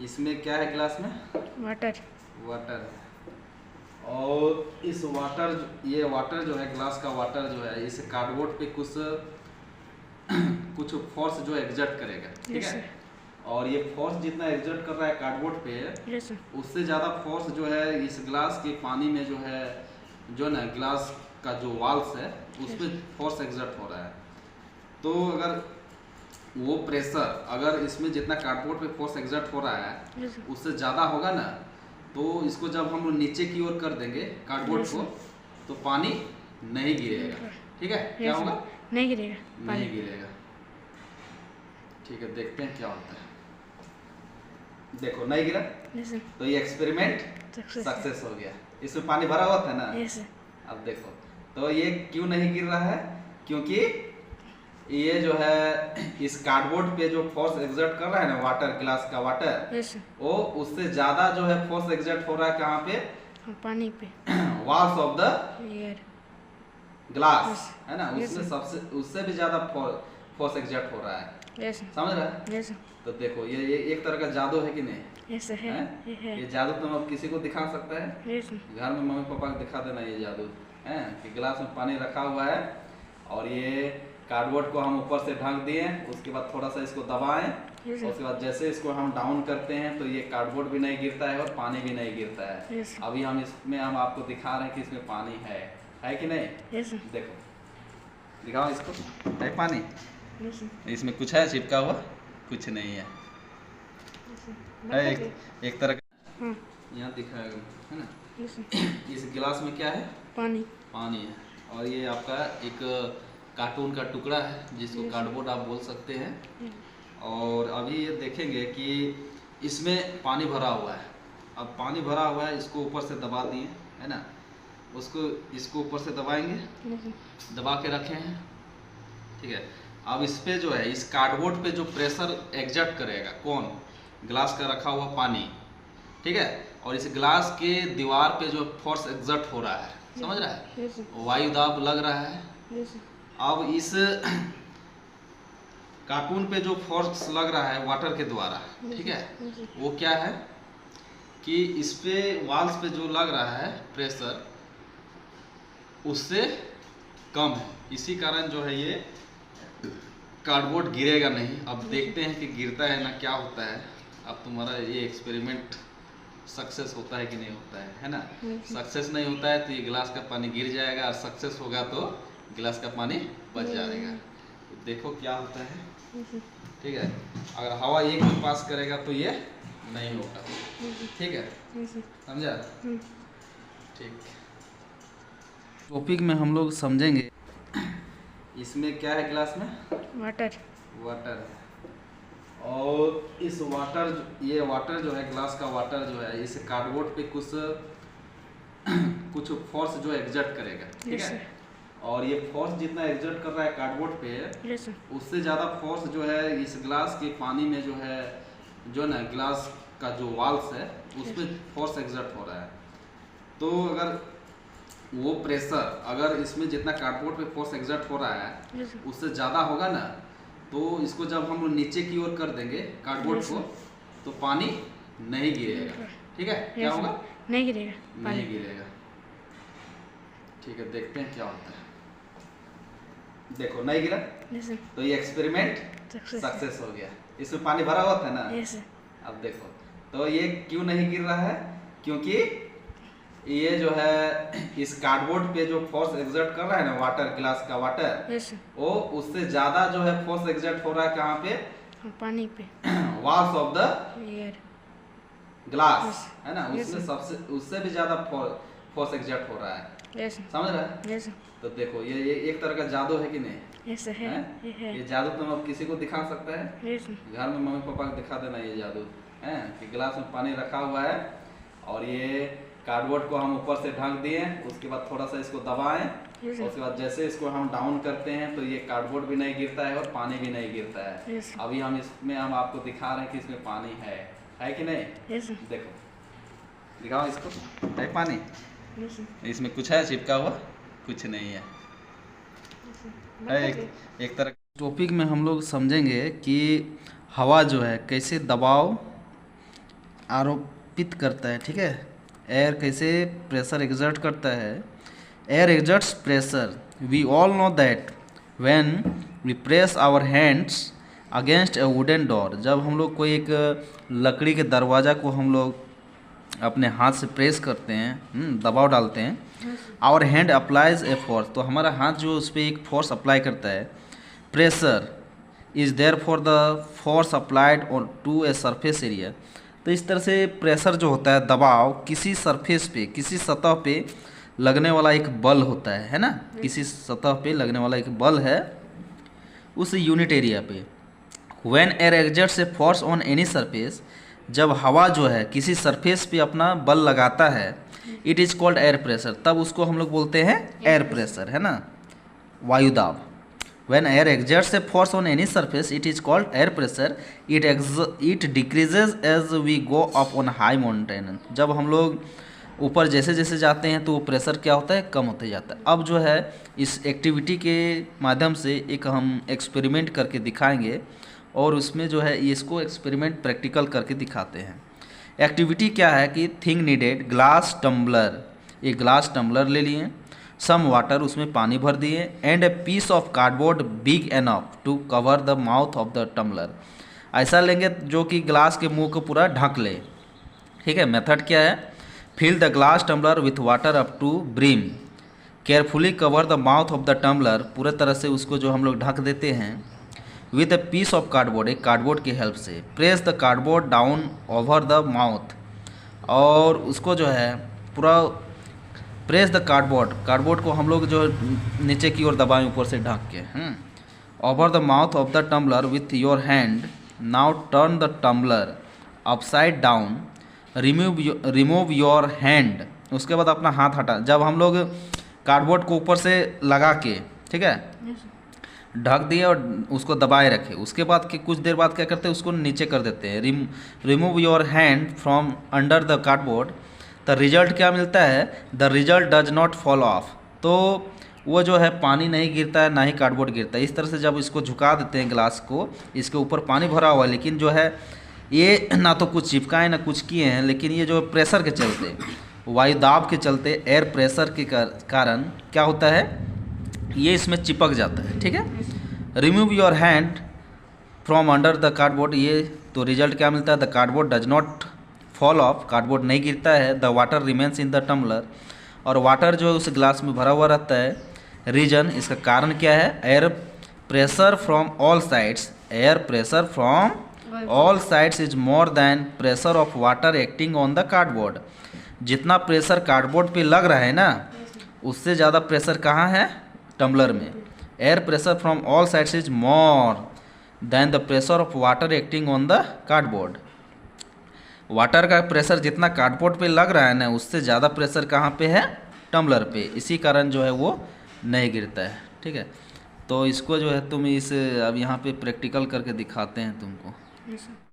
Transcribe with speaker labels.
Speaker 1: इसमें क्या है गिलास में?
Speaker 2: वाटर।
Speaker 1: वाटर। और इस वाटर, ये वाटर जो है, ग्लास का वाटर जो है, इस कार्डबोर्ड पे कुछ कुछ फोर्स जो एग्जर्ट करेगा, ठीक है। और ये फोर्स जितना एग्जर्ट कर रहा है कार्डबोर्ड पे, उससे ज़्यादा फोर्स जो है इस ग्लास के पानी में जो है, जो ना ग्लास का जो वाल्स है उस पर फोर्स एग्जर्ट हो रहा है। तो अगर वो प्रेशर, अगर इसमें जितना कार्डबोर्ड पे फोर्स एग्जर्ट हो रहा है उससे ज़्यादा होगा ना, तो इसको जब हम नीचे की ओर कर देंगे कार्डबोर्ड को, तो पानी नहीं गिरेगा, ठीक है। क्या होगा?
Speaker 2: नहीं गिरेगा,
Speaker 1: नहीं गिरेगा। ठीक है, देखते हैं क्या होता है। देखो, नहीं गिरा, तो ये एक्सपेरिमेंट सक्सेस हो गया। इसमें पानी भरा हुआ था ना। अब देखो, तो ये क्यों नहीं गिर रहा है? क्योंकि ये जो है इस कार्डबोर्ड पे जो फोर्स एग्जर्ट कर रहा है ना, वाटर, ग्लास का वाटर, वो उससे ज्यादा जो है फोर्स एग्जर्ट हो रहा है कहाँ पे?
Speaker 2: पानी पे।
Speaker 1: वॉल्स ऑफ द ग्लास, है ना,
Speaker 2: Yes,
Speaker 1: उसमें सबसे, उससे भी ज्यादा फोर्स एग्जर्ट हो रहा है। समझ रहा है? तो देखो, ये एक तरह का जादू है कि नहीं?
Speaker 2: है।
Speaker 1: ये जादू तुम अब किसी को दिखा सकता है? घर में मम्मी पापा को दिखा देना ये जादू, है कि गिलास में पानी रखा हुआ है और ये कार्डबोर्ड को हम ऊपर से ढक दिए, उसके बाद थोड़ा सा इसको दबाएं, उसके बाद जैसे इसको हम डाउन करते हैं तो ये कार्डबोर्ड भी नहीं गिरता है और पानी भी नहीं गिरता है। अभी हम इसमें हम आपको दिखा रहे हैं कि इसमें पानी है कि नहीं? देखो, दिखाओ इसको, है पानी? इसमें कुछ है चिपका हुआ? कुछ नहीं है। एक तरह का यहाँ दिखाएगा, है ना। इस गिलास में क्या है? पानी है। और ये आपका एक कार्टून का टुकड़ा है जिसको कार्डबोर्ड आप बोल सकते हैं। और अभी ये देखेंगे कि इसमें पानी भरा हुआ है। अब पानी भरा हुआ है, इसको ऊपर से दबा दिए, है ना, इसको ऊपर से दबाएंगे, दबा के रखे हैं, ठीक है। अब इस पे जो है, इस कार्डबोर्ड पे जो प्रेशर एग्जर्ट करेगा, कौन? ग्लास का रखा हुआ पानी, ठीक है। और इस ग्लास के दीवार पे जो फोर्स एग्जर्ट हो रहा है, समझ रहा है, वायु दाब लग रहा है। अब इस कार्टून पे जो फोर्स लग रहा है वाटर के द्वारा, ठीक है, वो क्या है कि इस पे वाल्स पे जो लग रहा है प्रेशर उससे कम है। इसी कारण जो है ये कार्डबोर्ड गिरेगा नहीं। अब देखते हैं कि गिरता है ना, क्या होता है। अब तुम्हारा ये एक्सपेरिमेंट सक्सेस होता है कि नहीं होता है ना। सक्सेस नहीं होता है तो ये गिलास का पानी गिर जाएगा, और सक्सेस होगा तो गिलास का पानी बच जाएगा। तो देखो क्या होता है, ठीक है। अगर हवा एक ही पास करेगा तो ये नहीं होगा, ठीक है, समझा? ठीक। टॉपिक में हम लोग समझेंगे इसमें क्या है गिलास में? वाटर। और इस वाटर, ये वाटर जो है, ग्लास का वाटर जो है, इस कार्डबोर्ड पे कुछ फोर्स जो एग्जर्ट करेगा, ठीक है। और ये फोर्स जितना एग्जर्ट कर रहा है कार्डबोर्ड पे, उससे ज़्यादा फोर्स जो है इस ग्लास के पानी में जो है, जो ना ग्लास का जो वाल्स है उस पर फोर्स एग्जर्ट हो रहा है। तो अगर वो प्रेशर, अगर इसमें जितना कार्डबोर्ड पे फोर्स एग्जर्ट हो रहा है उससे ज़्यादा होगा ना, तो इसको जब हम नीचे की ओर कर देंगे कार्डबोर्ड को, तो पानी नहीं गिरेगा, ठीक है। क्या होगा?
Speaker 2: नहीं गिरेगा,
Speaker 1: नहीं गिरेगा। ठीक है, देखते हैं क्या होता है। देखो, नहीं गिरा, तो ये एक्सपेरिमेंट सक्सेस हो गया। इसमें पानी भरा हुआ था ना। अब देखो, तो ये क्यों नहीं गिर रहा है? क्योंकि ये जो है इस कार्डबोर्ड पे जो फोर्स एग्जर्ट कर रहा है ना, वाटर, ग्लास का वाटर, वो उससे ज्यादा जो है फोर्स एग्जर्ट हो रहा है कहाँ पे?
Speaker 2: पानी पे।
Speaker 1: वॉल्स ऑफ द ग्लास, है ना, उसमें उससे भी ज्यादा फोर्स एग्जर्ट हो रहा है। समझ रहा है? तो देखो, ये एक तरह का जादू है कि नहीं?
Speaker 2: है।
Speaker 1: ये जादू तुम अब किसी को दिखा सकता है? घर में मम्मी पापा को दिखा देना ये जादू, है कि गिलास में पानी रखा हुआ है और ये कार्डबोर्ड को हम ऊपर से ढक दिए, उसके बाद थोड़ा सा इसको दबाएं, उसके बाद जैसे इसको हम डाउन करते हैं तो ये कार्डबोर्ड भी नहीं गिरता है और पानी भी नहीं गिरता है। अभी हम इसमें हम आपको दिखा रहे हैं कि इसमें पानी है कि नहीं? देखो, दिखाओ इसको, है पानी? इसमें कुछ है चिपका हुआ? कुछ नहीं है। एक तरह टॉपिक में हम लोग समझेंगे कि हवा जो है कैसे दबाव आरोपित करता है, ठीक है। एयर कैसे प्रेशर एग्जर्ट करता है, air exerts pressure, we all know that when we press our hands against a wooden door, जब हम लोग कोई एक लकड़ी के दरवाज़ा को हम लोग अपने हाथ से प्रेस करते हैं, दबाव डालते हैं, our hand applies a force, तो हमारा हाथ जो उस पर एक फोर्स अप्लाई करता है, pressure is there for the force applied on to a surface area. तो इस तरह से प्रेशर जो होता है, दबाव किसी सरफेस पे, किसी सतह पे लगने वाला एक बल होता है ना, किसी सतह पे लगने वाला एक बल है उस यूनिट एरिया पे। When air exerts a force on any surface, जब हवा जो है किसी सरफेस पे अपना बल लगाता है, it is called air pressure, तब उसको हम लोग बोलते हैं एयर प्रेशर, है ना, वायुदाब। When air exerts a force on any surface, it is called air pressure. It decreases as we go up on high mountain. जब हम लोग ऊपर जैसे जैसे जाते हैं तो वो प्रेशर क्या होता है, कम होते जाता है। अब जो है इस एक्टिविटी के माध्यम से एक हम एक्सपेरिमेंट करके दिखाएंगे और उसमें जो है इसको एक्सपेरिमेंट प्रैक्टिकल करके दिखाते हैं। एक्टिविटी क्या है कि थिंग नीडेड ग्लास टम्बलर, एक ग्लास टम्बलर ले लिए, सम वाटर, उसमें पानी भर दिए, and a piece of cardboard big enough to cover the mouth of the tumbler, ऐसा लेंगे जो कि ग्लास के मुंह को पूरा ढक ले, ठीक है। मेथड क्या है, fill the glass tumbler with water up to brim, carefully cover the mouth of the tumbler, पूरे तरह से उसको जो हम लोग ढक देते हैं, with a piece of cardboard, एक कार्डबोर्ड की हेल्प से, press the cardboard down over the mouth, और उसको जो है पूरा प्रेस द कार्डबोर्ड, कार्डबोर्ड को हम लोग जो नीचे की ओर दबाएं ऊपर से ढक के, over the mouth of the tumbler with your hand, now turn the tumbler upside down, remove your hand, उसके बाद अपना हाथ हटा, जब हम लोग कार्डबोर्ड को ऊपर से लगा के, ठीक है, ढक दिए और उसको दबाए रखे, उसके बाद कि कुछ देर बाद क्या करते हैं, उसको नीचे कर देते हैं, remove your hand from under the cardboard, तो रिजल्ट क्या मिलता है, the result does not fall of, तो वो जो है पानी नहीं गिरता है, ना ही कार्डबोर्ड गिरता है। इस तरह से जब इसको झुका देते हैं ग्लास को, इसके ऊपर पानी भरा हुआ है, लेकिन जो है ये ना तो कुछ चिपकाए ना कुछ किए हैं, लेकिन ये जो प्रेशर के चलते, वायुदाब के चलते, एयर प्रेशर के कारण क्या होता है, ये इसमें चिपक जाता है, ठीक है। Remove your hand from under the cardboard, ये तो रिजल्ट क्या मिलता है, the cardboard does not fall off, cardboard नहीं गिरता है, the water remains in the tumbler, और वाटर जो है उस ग्लास में भरा हुआ रहता है। रीजन, इसका कारण क्या है, air pressure from all sides, air pressure from all sides is more than pressure of water acting on the cardboard, जितना प्रेशर कार्डबोर्ड पे लग रहा है ना, उससे ज़्यादा प्रेशर कहाँ है, टम्बलर में। Air pressure from all sides is more than the pressure of water acting on the cardboard, water का प्रेशर जितना कार्डबोर्ड पे लग रहा है ना, उससे ज़्यादा प्रेशर कहाँ पे है, टम्बलर पे, इसी कारण जो है वो नहीं गिरता है, ठीक है। तो इसको जो है तुम इस अब यहाँ पे प्रैक्टिकल करके दिखाते हैं तुमको।